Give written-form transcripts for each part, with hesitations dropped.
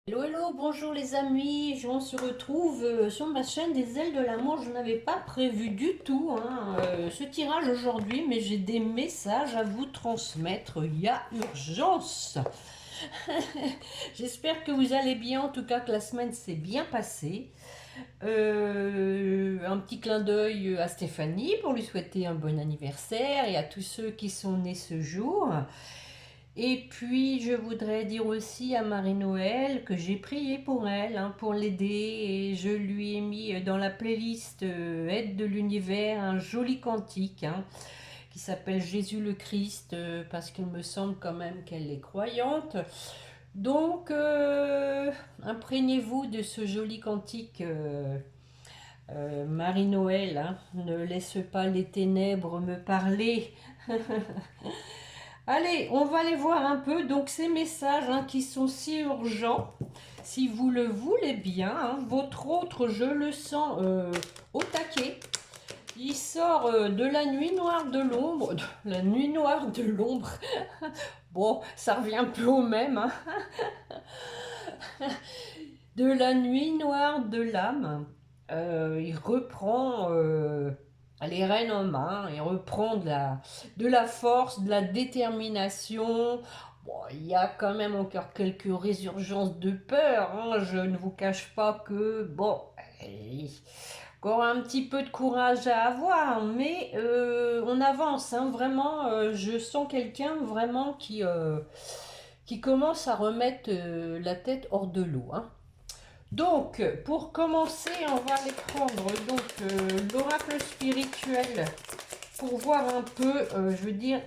Hello, hello, bonjour les amis, on se retrouve sur ma chaîne des ailes de l'amour. Je n'avais pas prévu du tout ce tirage aujourd'hui, mais j'ai des messages à vous transmettre, il y a urgence. J'espère que vous allez bien, en tout cas que la semaine s'est bien passée. Un petit clin d'œil à Stéphanie pour lui souhaiter un bon anniversaire et à tous ceux qui sont nés ce jour. Et puis, je voudrais dire aussi à Marie-Noël que j'ai prié pour elle, pour l'aider. Et je lui ai mis dans la playlist Aide de l'univers un joli cantique qui s'appelle Jésus le Christ, parce qu'il me semble quand même qu'elle est croyante. Donc, imprégnez-vous de ce joli cantique, Marie-Noël. Ne laisse pas les ténèbres me parler. Allez, on va aller voir un peu donc ces messages qui sont si urgents. Si vous le voulez bien, votre autre, je le sens au taquet. Il sort de la nuit noire de l'ombre. La nuit noire de l'ombre. Bon, ça revient un peu au même. De la nuit noire de l'âme. Il reprend les rênes en main, il reprend de la force, de la détermination. Bon, il y a quand même encore quelques résurgences de peur. Je ne vous cache pas que, bon, il y a encore un petit peu de courage à avoir, mais on avance. Vraiment, je sens quelqu'un vraiment qui commence à remettre la tête hors de l'eau. Donc, pour commencer, on va aller prendre l'oracle spirituel pour voir un peu, je veux dire,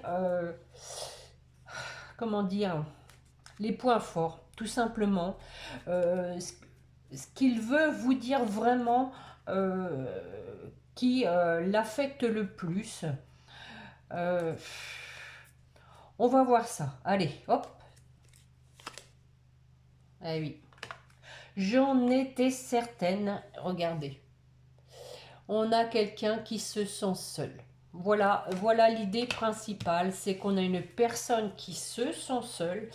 comment dire, les points forts, tout simplement. Ce qu'il veut vous dire vraiment euh, qui l'affecte le plus. Euh, on va voir ça. Allez, hop. Ah oui. J'en étais certaine. Regardez. On a quelqu'un qui se sent seul. Voilà l'idée principale, c'est qu'on a une personne qui se sent seule,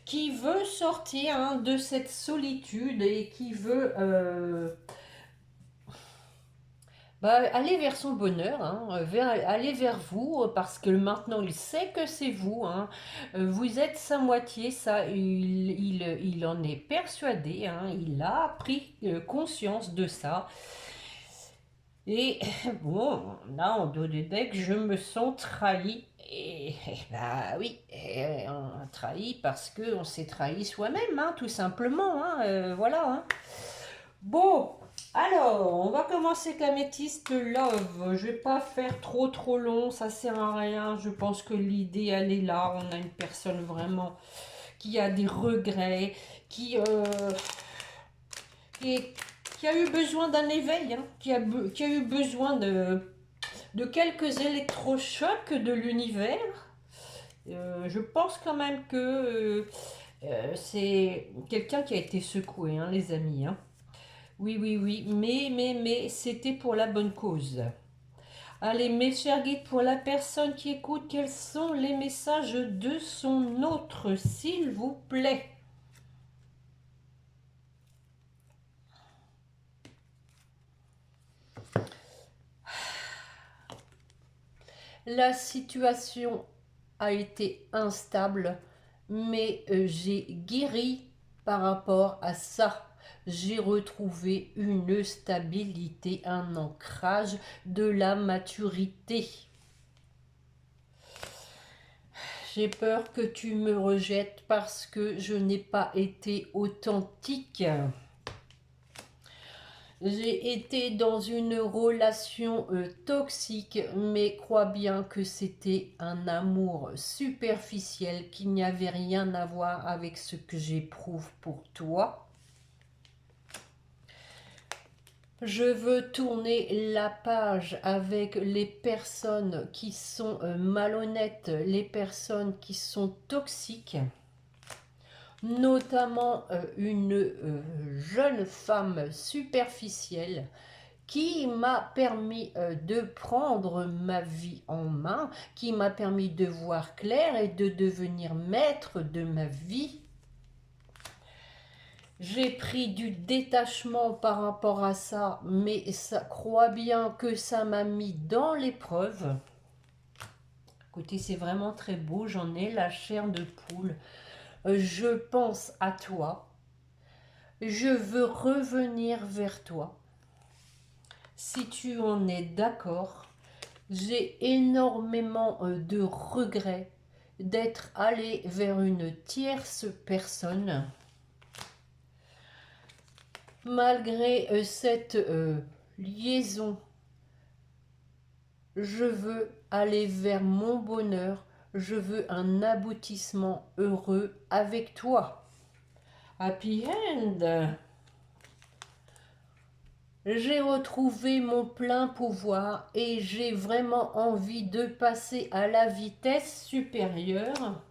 qui veut sortir de cette solitude et qui veut aller vers son bonheur, aller vers vous, parce que maintenant il sait que c'est vous. Vous êtes sa moitié, ça, il en est persuadé, il a pris conscience de ça. Et bon, là, en dos de deck, je me sens trahi. Et bah oui, on trahit parce qu'on s'est trahi soi-même, tout simplement. Voilà. Bon, alors, on va commencer avec l'améthyste love. Je vais pas faire trop long, ça sert à rien. Je pense que l'idée, elle est là. On a une personne vraiment qui a des regrets, qui, est- qui a eu besoin d'un éveil, qui a eu besoin de quelques électrochocs de l'univers. Je pense quand même que c'est quelqu'un qui a été secoué, les amis. Oui, oui, oui, mais c'était pour la bonne cause. Allez, mes chers guides, pour la personne qui écoute, quels sont les messages de son autre, s'il vous plaît? La situation a été instable, mais j'ai guéri par rapport à ça. J'ai retrouvé une stabilité, un ancrage, de la maturité. J'ai peur que tu me rejettes parce que je n'ai pas été authentique. J'ai été dans une relation toxique, mais crois bien que c'était un amour superficiel, qu'il n'y avait rien à voir avec ce que j'éprouve pour toi. Je veux tourner la page avec les personnes qui sont malhonnêtes, les personnes qui sont toxiques, notamment une jeune femme superficielle qui m'a permis de prendre ma vie en main, qui m'a permis de voir clair et de devenir maître de ma vie. J'ai pris du détachement par rapport à ça, mais ça crois bien que ça m'a mis dans l'épreuve. Écoutez, c'est vraiment très beau, j'en ai la chair de poule. Je pense à toi. Je veux revenir vers toi. Si tu en es d'accord, j'ai énormément de regrets d'être allé vers une tierce personne. Malgré cette liaison, je veux aller vers mon bonheur. Je veux un aboutissement heureux avec toi. Happy End. J'ai retrouvé mon plein pouvoir et j'ai vraiment envie de passer à la vitesse supérieure.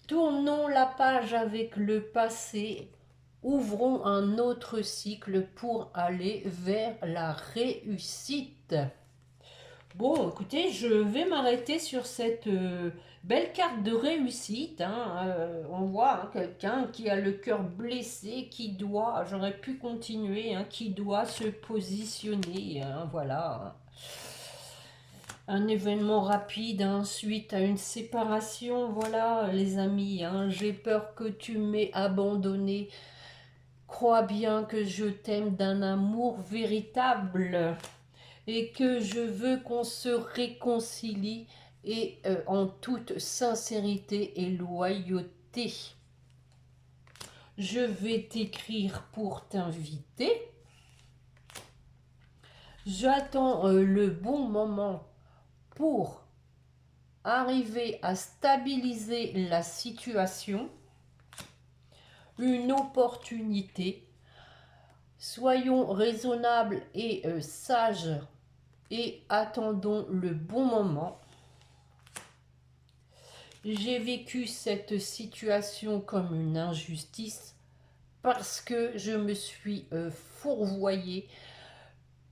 Tournons la page avec le passé. Ouvrons un autre cycle pour aller vers la réussite. Bon, écoutez, je vais m'arrêter sur cette belle carte de réussite. Hein. On voit hein, quelqu'un qui a le cœur blessé, qui doit, j'aurais pu continuer, hein, qui doit se positionner. Hein, voilà. Un événement rapide hein, suite à une séparation. Voilà, les amis, hein, j'ai peur que tu m'aies abandonné. Crois bien que je t'aime d'un amour véritable et que je veux qu'on se réconcilie et en toute sincérité et loyauté. Je vais t'écrire pour t'inviter. J'attends le bon moment pour arriver à stabiliser la situation, une opportunité. Soyons raisonnables et sages et attendons le bon moment. J'ai vécu cette situation comme une injustice parce que je me suis fourvoyée.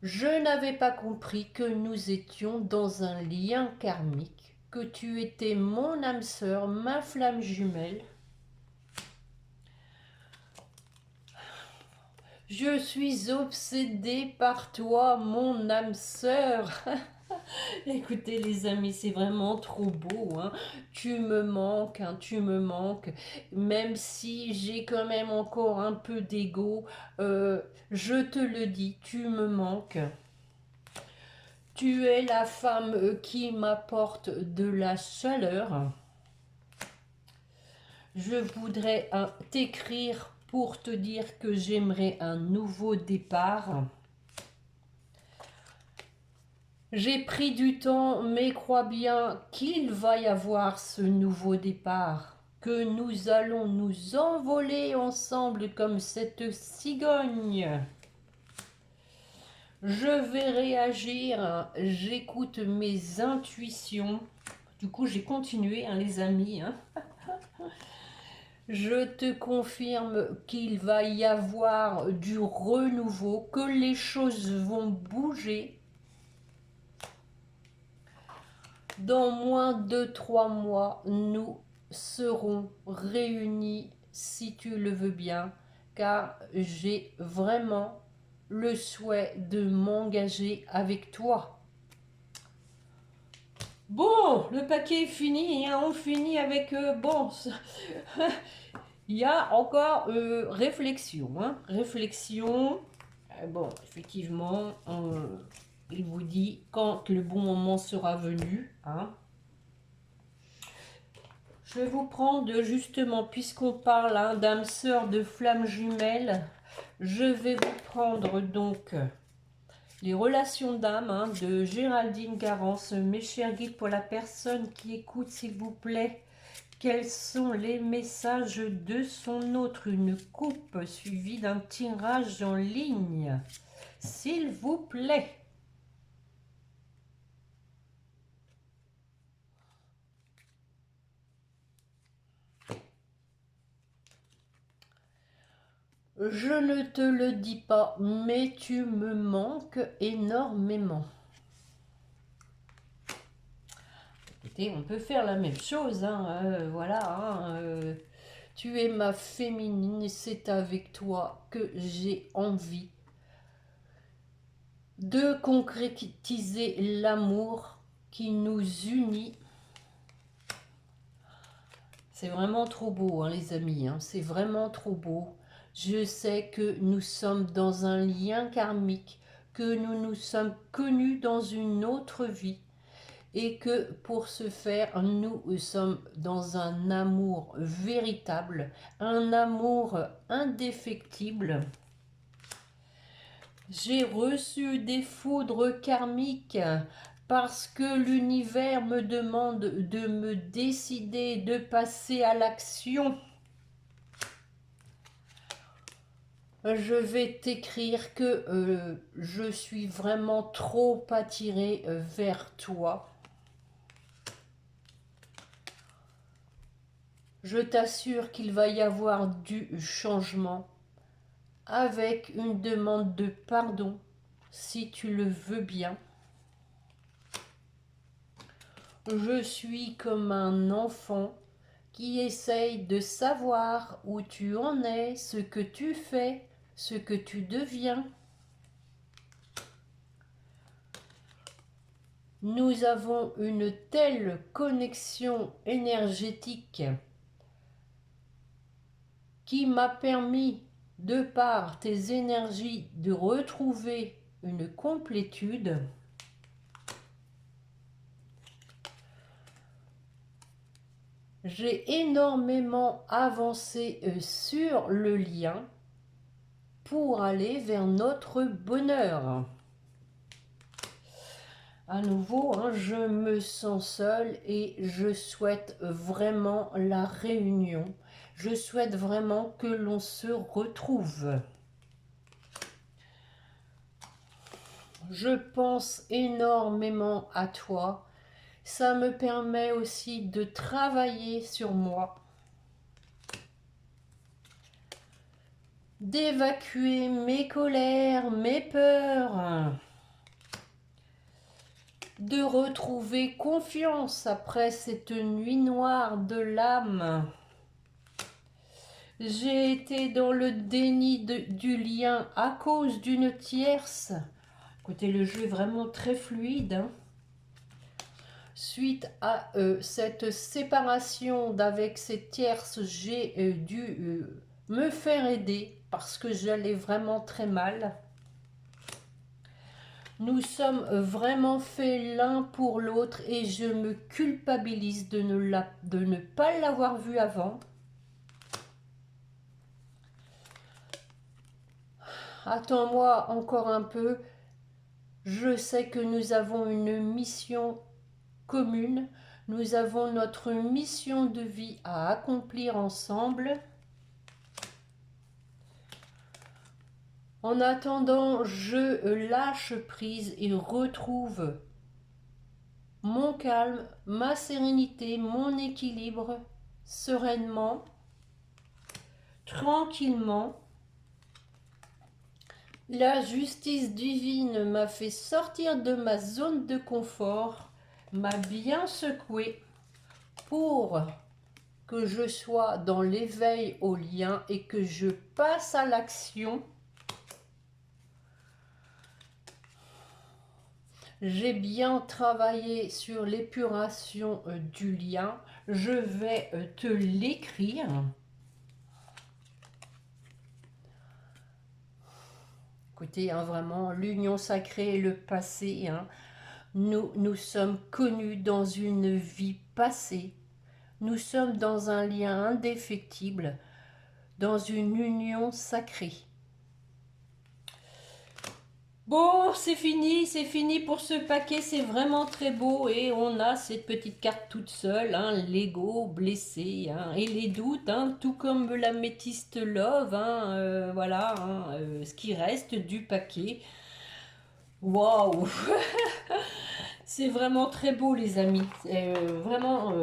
Je n'avais pas compris que nous étions dans un lien karmique, que tu étais mon âme sœur, ma flamme jumelle. Je suis obsédée par toi, mon âme sœur. Écoutez les amis, c'est vraiment trop beau. Hein. Tu me manques, hein, tu me manques. Même si j'ai quand même encore un peu d'ego, je te le dis, tu me manques. Tu es la femme qui m'apporte de la chaleur. Je voudrais t'écrire pour te dire que j'aimerais un nouveau départ. J'ai pris du temps, mais crois bien qu'il va y avoir ce nouveau départ, que nous allons nous envoler ensemble comme cette cigogne. Je vais réagir, j'écoute mes intuitions. Du coup, j'ai continué, hein, les amis. Hein. Je te confirme qu'il va y avoir du renouveau, que les choses vont bouger. Dans moins de 3 mois, nous serons réunis, si tu le veux bien, car j'ai vraiment le souhait de m'engager avec toi. Bon, le paquet est fini, hein, on finit avec... bon, il y a encore réflexion. Hein, réflexion, bon, effectivement, il vous dit quand le bon moment sera venu. Hein. Je vais vous prendre justement, puisqu'on parle hein, d'âme sœur de flamme jumelle, je vais vous prendre donc les relations d'âme hein, de Géraldine Garance. Mes chers guides, pour la personne qui écoute, s'il vous plaît, quels sont les messages de son autre? Une coupe suivie d'un tirage en ligne, s'il vous plaît. Je ne te le dis pas, mais tu me manques énormément. Écoutez, on peut faire la même chose, hein, voilà. Hein, Tu es ma féminine et c'est avec toi que j'ai envie de concrétiser l'amour qui nous unit. C'est vraiment trop beau, hein, les amis, hein, c'est vraiment trop beau. Je sais que nous sommes dans un lien karmique, que nous nous sommes connus dans une autre vie et que pour ce faire, nous sommes dans un amour véritable, un amour indéfectible. J'ai reçu des foudres karmiques parce que l'univers me demande de me décider de passer à l'action. Je vais t'écrire que je suis vraiment trop attirée vers toi. Je t'assure qu'il va y avoir du changement avec une demande de pardon si tu le veux bien. Je suis comme un enfant qui essaye de savoir où tu en es, ce que tu fais, ce que tu deviens. Nous avons une telle connexion énergétique qui m'a permis, de par tes énergies, de retrouver une complétude. J'ai énormément avancé sur le lien pour aller vers notre bonheur. À nouveau, hein, je me sens seule et je souhaite vraiment la réunion. Je souhaite vraiment que l'on se retrouve. Je pense énormément à toi. Ça me permet aussi de travailler sur moi, d'évacuer mes colères, mes peurs, de retrouver confiance après cette nuit noire de l'âme. J'ai été dans le déni du lien à cause d'une tierce. Écoutez, le jeu est vraiment très fluide, hein. Suite à cette séparation d'avec cette tierce, j'ai dû me faire aider parce que j'allais vraiment très mal. Nous sommes vraiment faits l'un pour l'autre et je me culpabilise de ne pas l'avoir vu avant. Attends-moi encore un peu. Je sais que nous avons une mission commune. Nous avons notre mission de vie à accomplir ensemble. En attendant, je lâche prise et retrouve mon calme, ma sérénité, mon équilibre, sereinement, tranquillement. La justice divine m'a fait sortir de ma zone de confort, m'a bien secoué pour que je sois dans l'éveil au lien et que je passe à l'action. J'ai bien travaillé sur l'épuration du lien. Je vais te l'écrire. Écoutez, hein, vraiment, l'union sacrée et le passé, hein, nous sommes connus dans une vie passée. Nous sommes dans un lien indéfectible, dans une union sacrée. Bon, c'est fini pour ce paquet, c'est vraiment très beau et on a cette petite carte toute seule, hein, l'ego blessé, hein, et les doutes, hein, tout comme la métiste love, hein, voilà, hein, ce qui reste du paquet. Waouh, c'est vraiment très beau les amis, vraiment,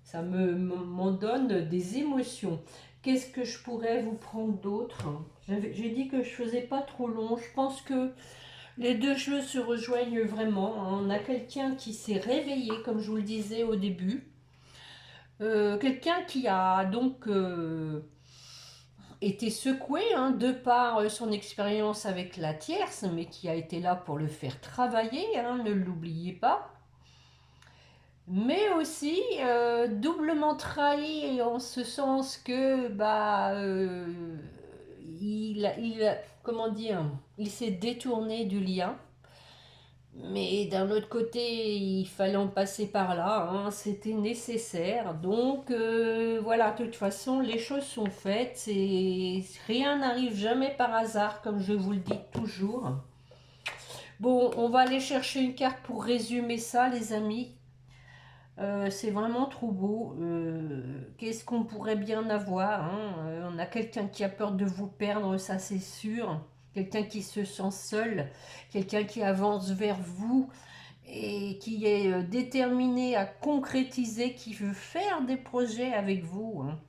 ça m'en donne des émotions. Qu'est-ce que je pourrais vous prendre d'autre? J'ai dit que je faisais pas trop long. Je pense que les deux jeux se rejoignent vraiment. On a quelqu'un qui s'est réveillé, comme je vous le disais au début. Quelqu'un qui a donc été secoué hein, de par son expérience avec la tierce, mais qui a été là pour le faire travailler, hein, ne l'oubliez pas. Mais aussi doublement trahi en ce sens que comment dire, il s'est détourné du lien. Mais d'un autre côté, il fallait en passer par là, hein, c'était nécessaire. Donc voilà, de toute façon, les choses sont faites et rien n'arrive jamais par hasard, comme je vous le dis toujours. Bon, on va aller chercher une carte pour résumer ça, les amis. C'est vraiment trop beau. Qu'est-ce qu'on pourrait bien avoir hein On a quelqu'un qui a peur de vous perdre, ça c'est sûr. Quelqu'un qui se sent seul, quelqu'un qui avance vers vous et qui est déterminé à concrétiser, qui veut faire des projets avec vous. Hein.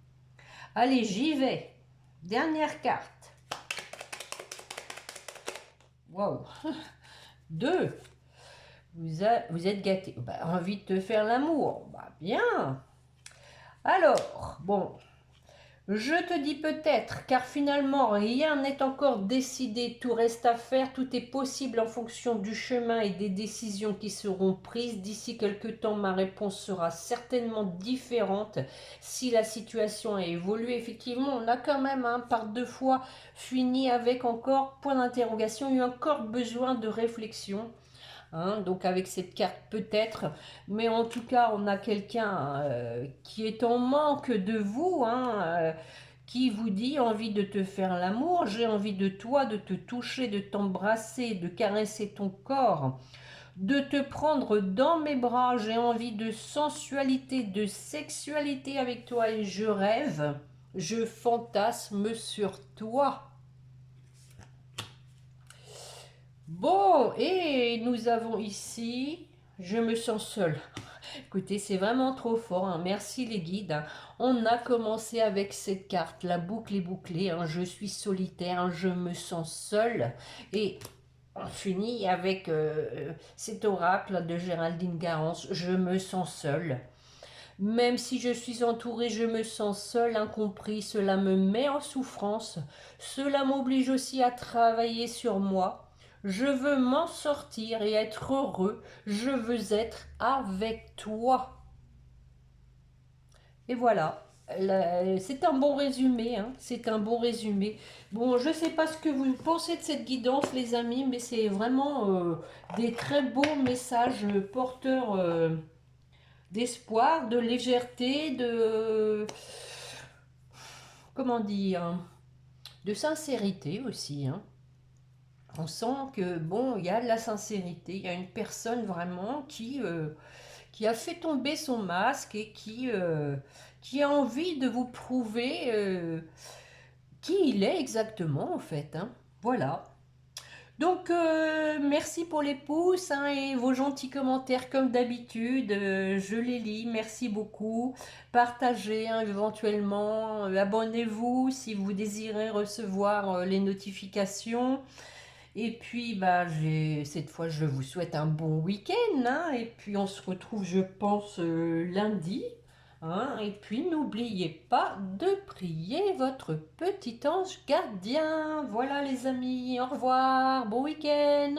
Allez, j'y vais. Dernière carte. Waouh. Deux. Vous êtes gâté. Bah, envie de te faire l'amour. Bah, bien. Alors, bon, je te dis peut-être, car finalement rien n'est encore décidé, tout reste à faire, tout est possible en fonction du chemin et des décisions qui seront prises. D'ici quelque temps, ma réponse sera certainement différente si la situation a évolué. Effectivement, on a quand même par deux fois fini avec encore point d'interrogation, eu encore besoin de réflexion. Hein, donc avec cette carte peut-être, mais en tout cas on a quelqu'un qui est en manque de vous, hein, qui vous dit envie de te faire l'amour, j'ai envie de toi, de te toucher, de t'embrasser, de caresser ton corps, de te prendre dans mes bras, j'ai envie de sensualité, de sexualité avec toi et je rêve, je fantasme sur toi. Bon, et nous avons ici, je me sens seule. Écoutez, c'est vraiment trop fort, hein. Merci les guides. Hein. On a commencé avec cette carte, la boucle est bouclée, hein. Je suis solitaire, hein. Je me sens seule. Et on finit avec cet oracle de Géraldine Garance, je me sens seule. Même si je suis entourée, je me sens seule, incompris, cela me met en souffrance. Cela m'oblige aussi à travailler sur moi. Je veux m'en sortir et être heureux. Je veux être avec toi. Et voilà. C'est un bon résumé, hein. C'est un bon résumé. Bon, je ne sais pas ce que vous pensez de cette guidance, les amis, mais c'est vraiment des très beaux messages porteurs d'espoir, de légèreté, de... Comment dire? De sincérité aussi, hein. On sent que, bon, il y a de la sincérité, il y a une personne vraiment qui a fait tomber son masque et qui a envie de vous prouver qui il est exactement, en fait. Hein. Voilà. Donc, merci pour les pouces hein, et vos gentils commentaires comme d'habitude. Je les lis, merci beaucoup. Partagez hein, éventuellement, abonnez-vous si vous désirez recevoir les notifications. Et puis, bah, cette fois, je vous souhaite un bon week-end. Hein, et puis, on se retrouve, je pense, lundi. Hein, et puis, n'oubliez pas de prier votre petit ange gardien. Voilà, les amis. Au revoir. Bon week-end.